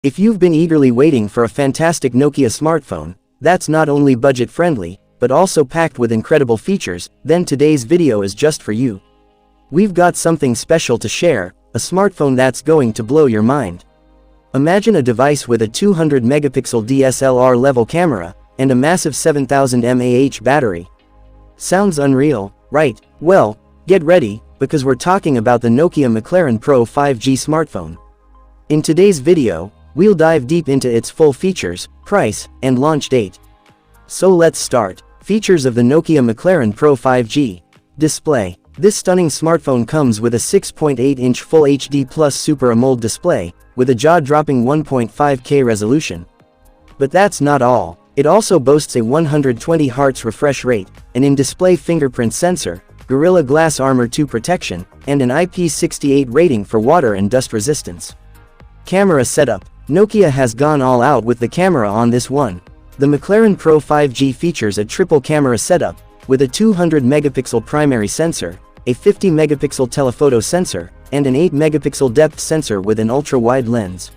If you've been eagerly waiting for a fantastic Nokia smartphone, that's not only budget-friendly, but also packed with incredible features, then today's video is just for you. We've got something special to share, a smartphone that's going to blow your mind. Imagine a device with a 200 megapixel DSLR level camera, and a massive 7000 mAh battery. Sounds unreal, right? Well, get ready, because we're talking about the Nokia McLaren Pro 5G smartphone. In today's video, we'll dive deep into its full features, price, and launch date. So let's start. Features of the Nokia McLaren Pro 5G. Display. This stunning smartphone comes with a 6.8-inch Full HD Plus Super AMOLED display, with a jaw-dropping 1.5K resolution. But that's not all. It also boasts a 120 Hz refresh rate, an in-display fingerprint sensor, Gorilla Glass Armor 2 protection, and an IP68 rating for water and dust resistance. Camera setup. Nokia has gone all out with the camera on this one. The McLaren Pro 5G features a triple camera setup, with a 200 megapixel primary sensor, a 50 megapixel telephoto sensor, and an 8 megapixel depth sensor with an ultra-wide lens.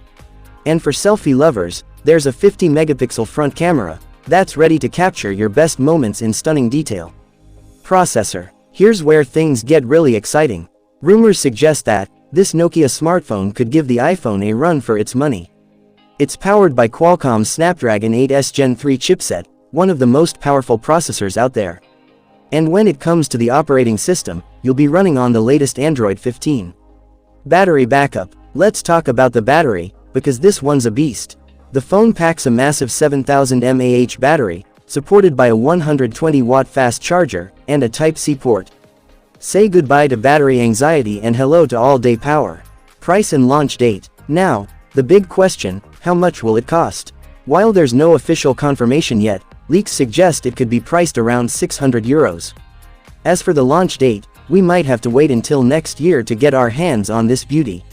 And for selfie lovers, there's a 50 megapixel front camera, that's ready to capture your best moments in stunning detail. Processor. Here's where things get really exciting. Rumors suggest that this Nokia smartphone could give the iPhone a run for its money. It's powered by Qualcomm's Snapdragon 8S Gen 3 chipset, one of the most powerful processors out there. And when it comes to the operating system, you'll be running on the latest Android 15. Battery backup. Let's talk about the battery, because this one's a beast. The phone packs a massive 7000 mAh battery, supported by a 120-watt fast charger, and a Type-C port. Say goodbye to battery anxiety and hello to all-day power. Price and launch date. Now, the big question, how much will it cost? While there's no official confirmation yet, leaks suggest it could be priced around €600. As for the launch date, we might have to wait until next year to get our hands on this beauty.